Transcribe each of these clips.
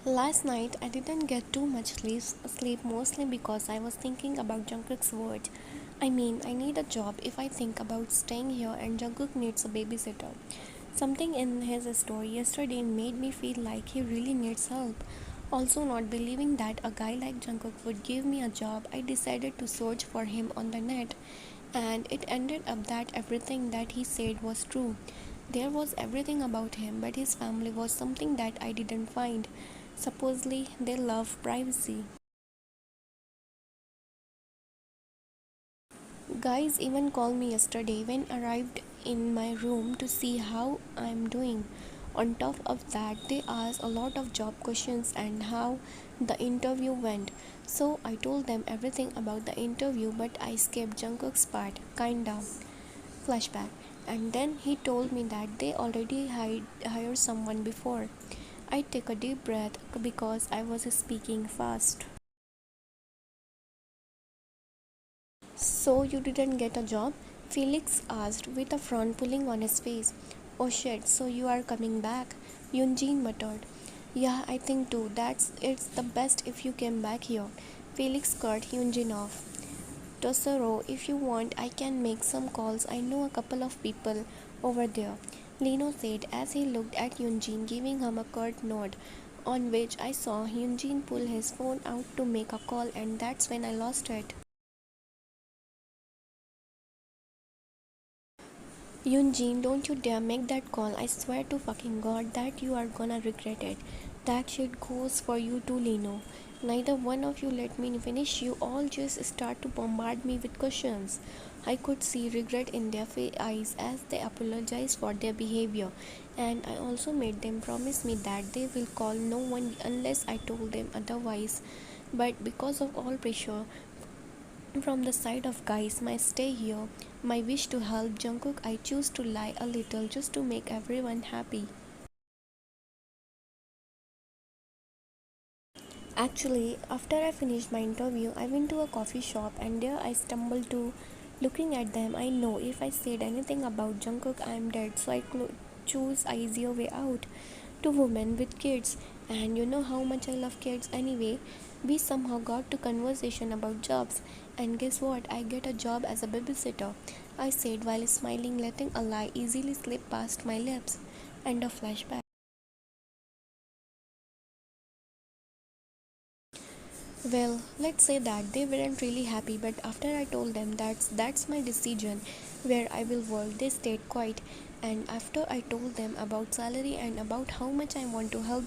Last night I didn't get too much sleep mostly because I was thinking about Jungkook's words. I mean, I need a job if I think about staying here and Jungkook needs a babysitter. Something in his story yesterday made me feel like he really needs help. Also, not believing that a guy like Jungkook would give me a job, I decided to search for him on the net, and it ended up that everything that he said was true. There was everything about him, but his family was something that I didn't find. Supposedly, they love privacy. Guys even called me yesterday when arrived in my room to see how I'm doing. On top of that, they asked a lot of job questions and how the interview went. So I told them everything about the interview, but I skipped Jungkook's part, kinda. Flashback. And then he told me that they already hired someone before. I took a deep breath because I was speaking fast. So you didn't get a job? Felix asked with a frown pulling on his face. Oh shit, so you are coming back? Yunjin muttered. Yeah, I think too. It's the best if you came back here. Felix cut Yunjin off. Tosoro, if you want, I can make some calls. I know a couple of people over there. Lino said as he looked at Yunjin, giving him a curt nod, on which I saw Yunjin pull his phone out to make a call, and that's when I lost it. Yunjin, don't you dare make that call. I swear to fucking god that you are gonna regret it. That shit goes for you too, Lino. Neither one of you let me finish. You all just start to bombard me with questions. I could see regret in their eyes as they apologized for their behavior, and I also made them promise me that they will call no one unless I told them otherwise. But because of all pressure from the side of guys, my stay here, my wish to help Jungkook, I choose to lie a little just to make everyone happy. Actually, after I finished my interview, I went to a coffee shop and there I stumbled to looking at them. I know if I said anything about Jungkook, I am dead, so I choose a easier way out. Two women with kids, and you know how much I love kids anyway. We somehow got to conversation about jobs, and guess what? I get a job as a babysitter, I said while smiling, letting a lie easily slip past my lips. And a flashback. Well, let's say that they weren't really happy, but after I told them that's my decision where I will work, they stayed quiet. And after I told them about salary and about how much I want to help,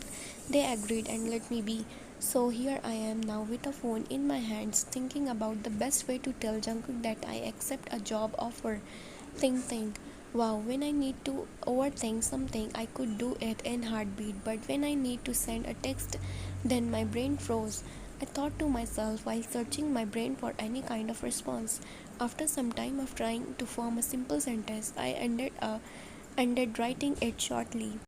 they agreed and let me be. So here I am now with a phone in my hands, thinking about the best way to tell Jungkook that I accept a job offer. Think. Wow, when I need to overthink something, I could do it in heartbeat, but when I need to send a text, then my brain froze. I thought to myself while searching my brain for any kind of response. After some time of trying to form a simple sentence, I ended writing it shortly.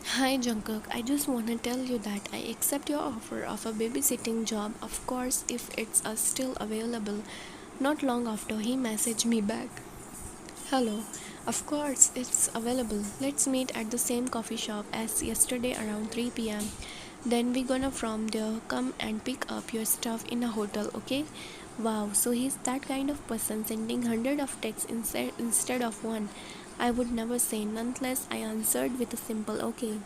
Hi Jungkook, I just wanna tell you that I accept your offer of a babysitting job, of course, if it's still available. Not long after, he messaged me back. Hello, of course, it's available. Let's meet at the same coffee shop as yesterday around 3 p.m. Then we gonna from there come and pick up your stuff in a hotel, okay? Wow, so he's that kind of person sending hundred of texts instead of one. I would never say nonetheless I answered with a simple okay.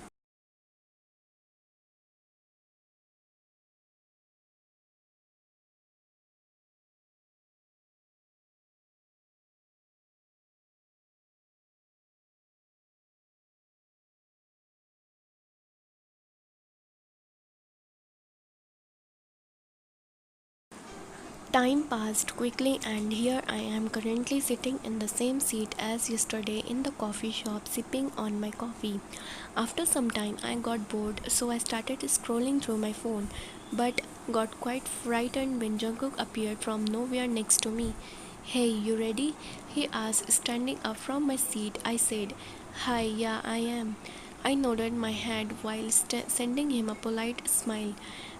Time passed quickly, and here I am currently sitting in the same seat as yesterday in the coffee shop sipping on my coffee. After some time, I got bored, so I started scrolling through my phone, but got quite frightened when Jungkook appeared from nowhere next to me. Hey, you ready? He asked, standing up from my seat. I said, Hi, yeah, I am. I nodded my head while sending him a polite smile.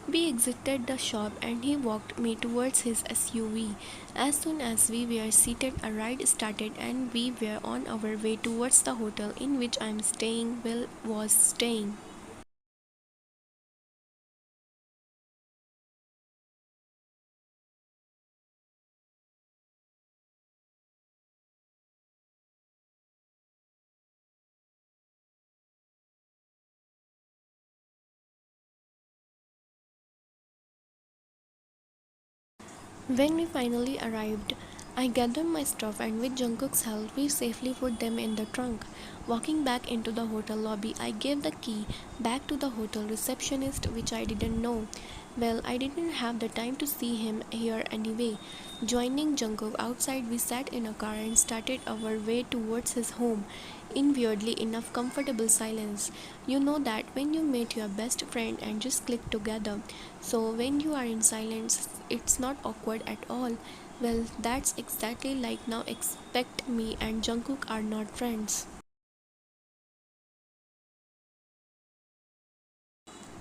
We exited the shop and he walked me towards his SUV. As soon as we were seated, a ride started and we were on our way towards the hotel in which Will was staying. When we finally arrived, I gathered my stuff and with Jungkook's help, we safely put them in the trunk. Walking back into the hotel lobby, I gave the key back to the hotel receptionist, which I didn't know. Well, I didn't have the time to see him here anyway. Joining Jungkook outside, we sat in a car and started our way towards his home in weirdly enough comfortable silence. You know that when you meet your best friend and just click together. So when you are in silence, it's not awkward at all. Well, that's exactly like now expect me and Jungkook are not friends.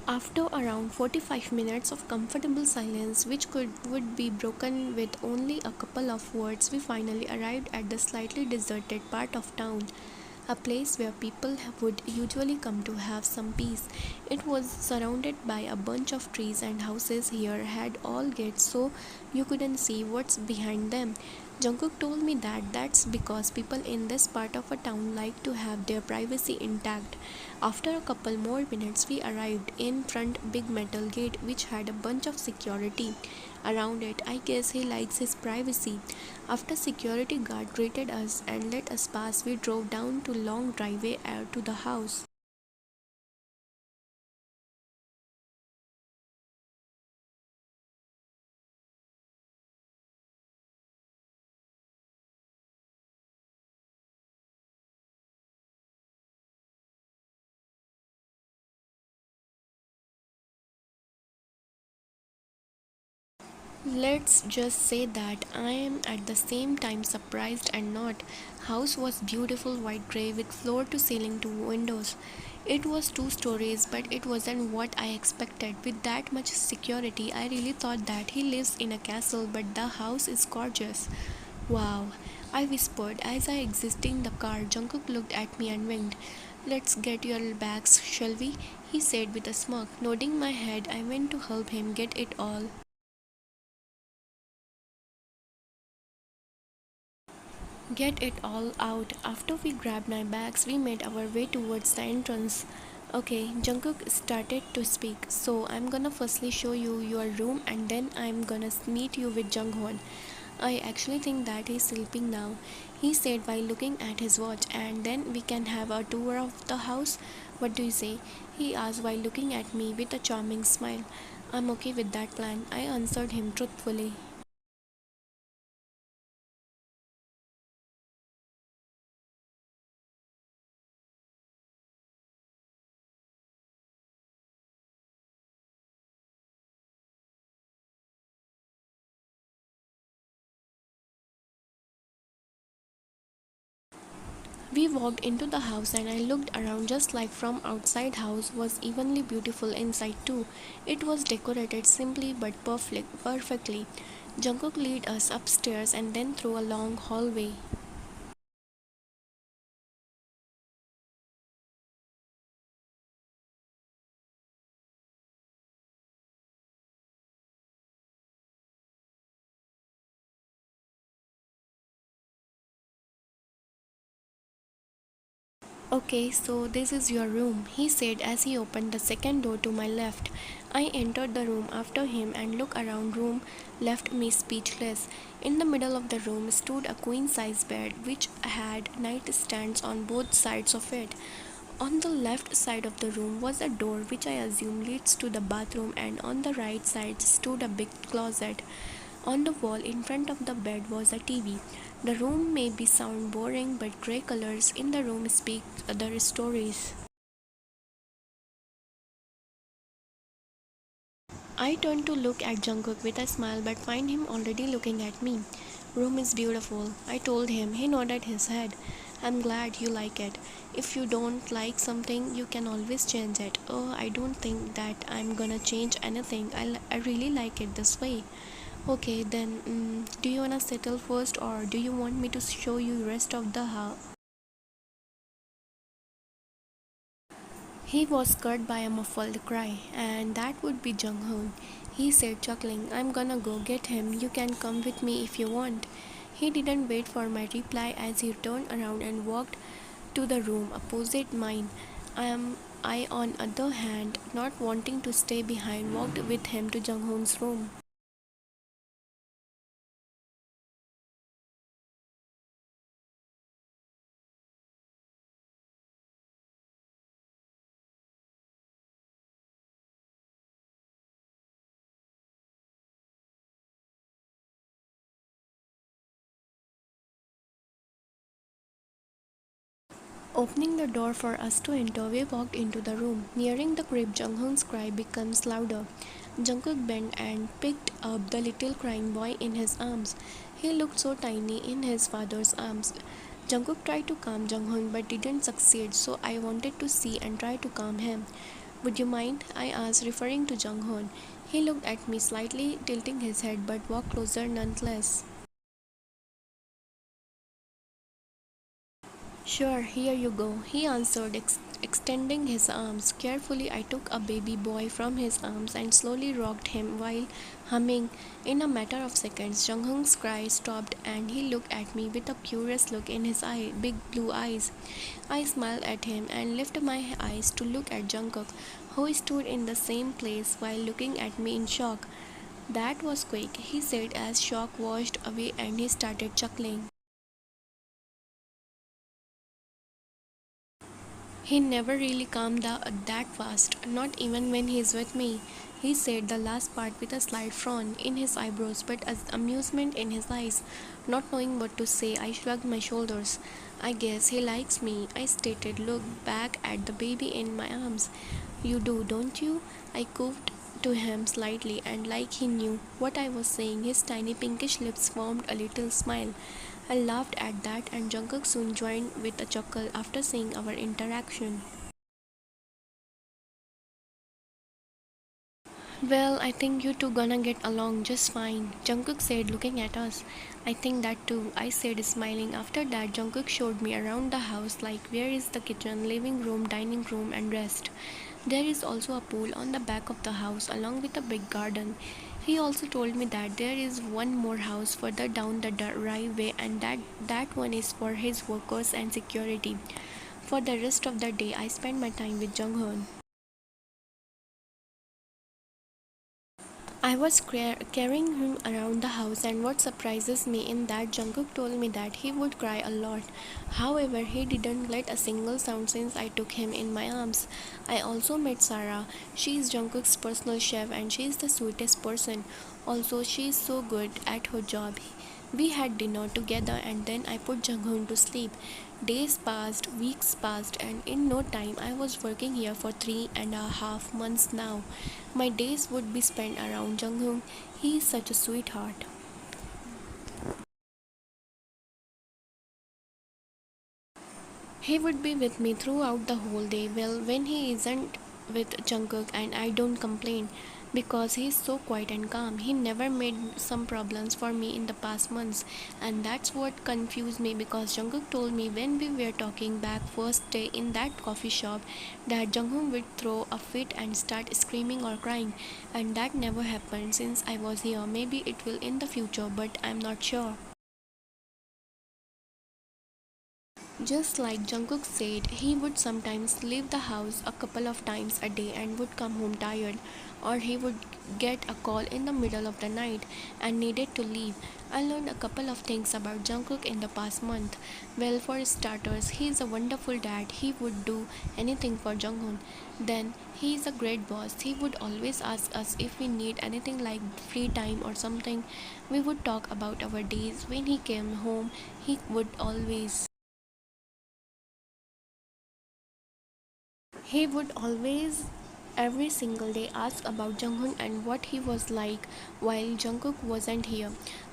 After around 45 minutes of comfortable silence, which would be broken with only a couple of words, we finally arrived at the slightly deserted part of town, a place where people would usually come to have some peace. It was surrounded by a bunch of trees and houses here had all gates so you couldn't see what's behind them. Jungkook told me that that's because people in this part of a town like to have their privacy intact. After a couple more minutes, we arrived in front big metal gate which had a bunch of security around it. I guess he likes his privacy. After security guard greeted us and let us pass, we drove down to long driveway to the house. Let's just say that I am at the same time surprised and not. House was beautiful white grey with floor to ceiling to windows. It was 2 stories, but it wasn't what I expected. With that much security, I really thought that he lives in a castle, but the house is gorgeous. Wow, I whispered as I exited the car. Jungkook looked at me and winked. Let's get your bags, shall we? He said with a smirk. Nodding my head, I went to help him get it all. Get it all out. After we grabbed my bags, we made our way towards the entrance. Okay, Jungkook started to speak. So I'm gonna firstly show you your room and then I'm gonna meet you with Junghoon. I actually think that he's sleeping now, he said while looking at his watch, and then we can have a tour of the house. What do you say? He asked while looking at me with a charming smile. I'm okay with that plan, I answered him truthfully. We walked into the house and I looked around just like from outside house was evenly beautiful inside too. It was decorated simply but perfectly. Jungkook led us upstairs and then through a long hallway. Okay, so this is your room, he said as he opened the second door to my left. I entered the room after him and looked around room left me speechless. In the middle of the room stood a queen size bed which had nightstands on both sides of it. On the left side of the room was a door which I assume leads to the bathroom, and on the right side stood a big closet. On the wall in front of the bed was a TV. The room may be sound boring, but grey colors in the room speak other stories. I turned to look at Jungkook with a smile but find him already looking at me. Room is beautiful, I told him. He nodded his head. I'm glad you like it. If you don't like something, you can always change it. Oh, I don't think that I'm gonna change anything. I really like it this way. Okay, then, do you wanna settle first, or do you want me to show you rest of the house? He was scared by a muffled cry, and that would be Junghoon. He said, chuckling, I'm gonna go get him. You can come with me if you want. He didn't wait for my reply as he turned around and walked to the room opposite mine. I, on other hand, not wanting to stay behind, walked with him to Junghoon's room. Opening the door for us to enter, we walked into the room. Nearing the crib, Junghoon's cry becomes louder. Jungkook bent and picked up the little crying boy in his arms. He looked so tiny in his father's arms. Jungkook tried to calm Junghoon but didn't succeed, so I wanted to see and try to calm him. Would you mind? I asked, referring to Junghoon. He looked at me slightly, tilting his head but walked closer nonetheless. Sure, here you go, he answered, extending his arms. Carefully, I took a baby boy from his arms and slowly rocked him while humming. In a matter of seconds, Junghoon's cry stopped and he looked at me with a curious look in his big blue eyes. I smiled at him and lifted my eyes to look at Jungkook, who stood in the same place while looking at me in shock. That was quick, he said as shock washed away and he started chuckling. He never really calmed down that fast, not even when he's with me. He said the last part with a slight frown in his eyebrows but as amusement in his eyes. Not knowing what to say, I shrugged my shoulders. I guess he likes me, I stated, looked back at the baby in my arms. You do, don't you? I coughed to him slightly, and like he knew what I was saying, his tiny pinkish lips formed a little smile. I laughed at that, and Jungkook soon joined with a chuckle after seeing our interaction. Well, I think you two gonna get along just fine, Jungkook said, looking at us. I think that too, I said, smiling. After that, Jungkook showed me around the house, like where is the kitchen, living room, dining room, and rest. There is also a pool on the back of the house, along with a big garden. He also told me that there is one more house further down the driveway, and that one is for his workers and security. For the rest of the day, I spent my time with Junghoon. I was carrying him around the house, and what surprises me in that Jungkook told me that he would cry a lot. However, he didn't let a single sound since I took him in my arms. I also met Sarah. She is Jungkook's personal chef and she is the sweetest person. Also, she is so good at her job. We had dinner together and then I put Junghoon to sleep. Days passed, weeks passed, and in no time I was working here for 3.5 months now. My days would be spent around Junghoon. He is such a sweetheart. He would be with me throughout the whole day. Well, when he isn't with Jungkook, and I don't complain because he's so quiet and calm. He never made some problems for me in the past months, and that's what confused me because Jungkook told me when we were talking back first day in that coffee shop that Junghoon would throw a fit and start screaming or crying, and that never happened since I was here. Maybe it will in the future, but I'm not sure. Just like Jungkook said, he would sometimes leave the house a couple of times a day and would come home tired, or he would get a call in the middle of the night and needed to leave. I learned a couple of things about Jungkook in the past month. Well, for starters, he is a wonderful dad. He would do anything for Junghoon. Then, he is a great boss. He would always ask us if we need anything like free time or something. We would talk about our days. When he came home, he would always every single day ask about Junghoon and what he was like while Jungkook wasn't here.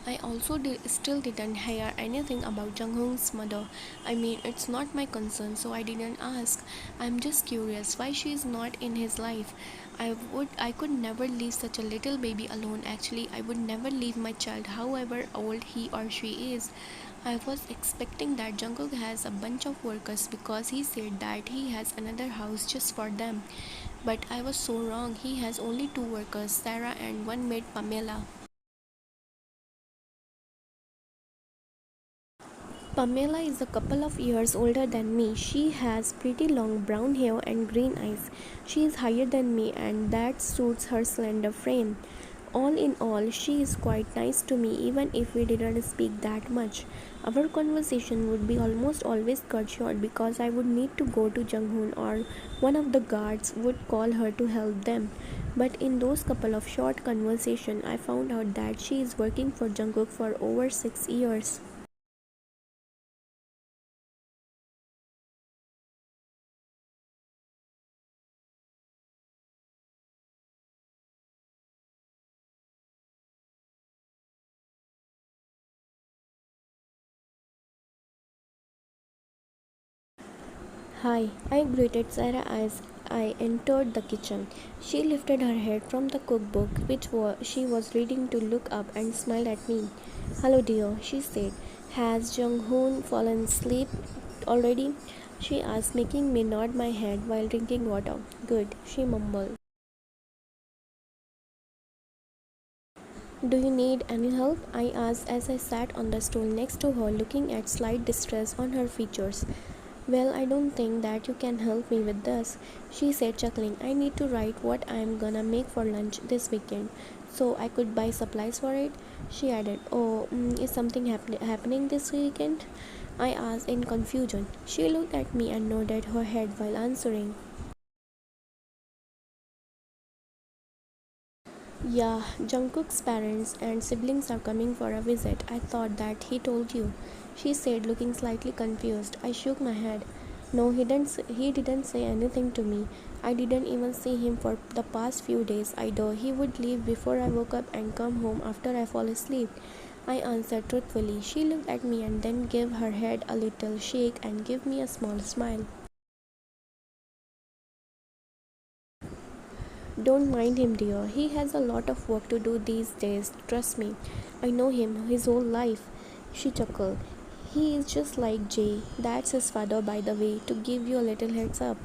I also still didn't hear anything about Junghoon's mother. I mean, it's not my concern, so I didn't ask. I'm just curious why she is not in his life. I could never leave such a little baby alone. Actually, I would never leave my child, however old he or she is. I was expecting that Jungkook has a bunch of workers because he said that he has another house just for them. But I was so wrong. He has only two workers, Sarah and one maid, Pamela. Pamela is a couple of years older than me. She has pretty long brown hair and green eyes. She is higher than me, and that suits her slender frame. All in all, she is quite nice to me, even if we didn't speak that much. Our conversation would be almost always cut short because I would need to go to Junghoon, or one of the guards would call her to help them. But in those couple of short conversations, I found out that she is working for Jungkook for over 6 years. Hi, I greeted Sarah as I entered the kitchen. She lifted her head from the cookbook, which she was reading, to look up and smiled at me. Hello, dear, she said. Has Junghoon fallen asleep already? She asked, making me nod my head while drinking water. Good, she mumbled. Do you need any help? I asked as I sat on the stool next to her, looking at slight distress on her features. Well, I don't think that you can help me with this, she said, chuckling. I need to write what I am gonna make for lunch this weekend, so I could buy supplies for it. She added, oh, is something happening this weekend? I asked in confusion. She looked at me and nodded her head while answering. Yeah, Jungkook's parents and siblings are coming for a visit. I thought that he told you, she said, looking slightly confused. I shook my head. No, he didn't say anything to me. I didn't even see him for the past few days either. He would leave before I woke up and come home after I fall asleep. I answered truthfully. She looked at me and then gave her head a little shake and gave me a small smile. Don't mind him, dear. He has a lot of work to do these days. Trust me. I know him his whole life. She chuckled. He is just like Jay. That's his father, by the way, to give you a little heads up,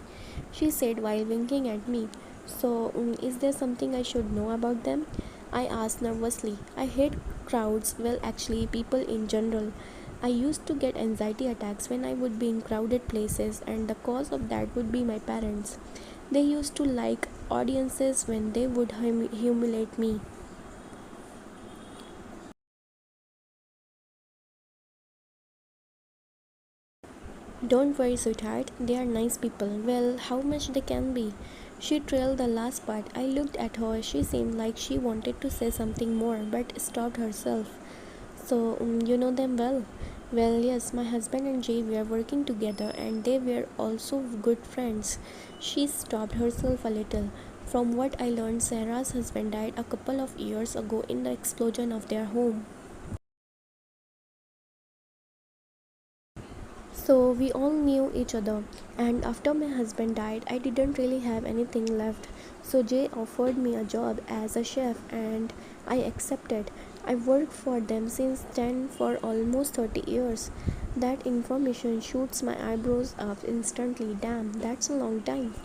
she said while winking at me. So, is there something I should know about them? I asked nervously. I hate crowds, well, actually, people in general. I used to get anxiety attacks when I would be in crowded places, and the cause of that would be my parents. They used to like audiences when they would humiliate me. Don't worry, sweetheart. They are nice people. Well, how much they can be. She trailed the last part. I looked at her. She seemed like she wanted to say something more but stopped herself. So, you know them well? Well, yes, my husband and Jay were working together and they were also good friends. She stopped herself a little. From what I learned, Sarah's husband died a couple of years ago in the explosion of their home. So we all knew each other, and after my husband died, I didn't really have anything left. So Jay offered me a job as a chef, and I accepted. I worked for them since then for almost 30 years. That information shoots my eyebrows up instantly. Damn, that's a long time.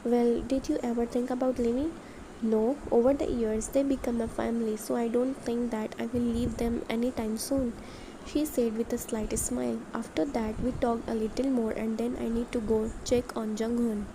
Well, did you ever think about leaving? No, over the years they become a family, so I don't think that I will leave them anytime soon, she said with a slight smile. After that, we talked a little more, and then I need to go check on Junghoon.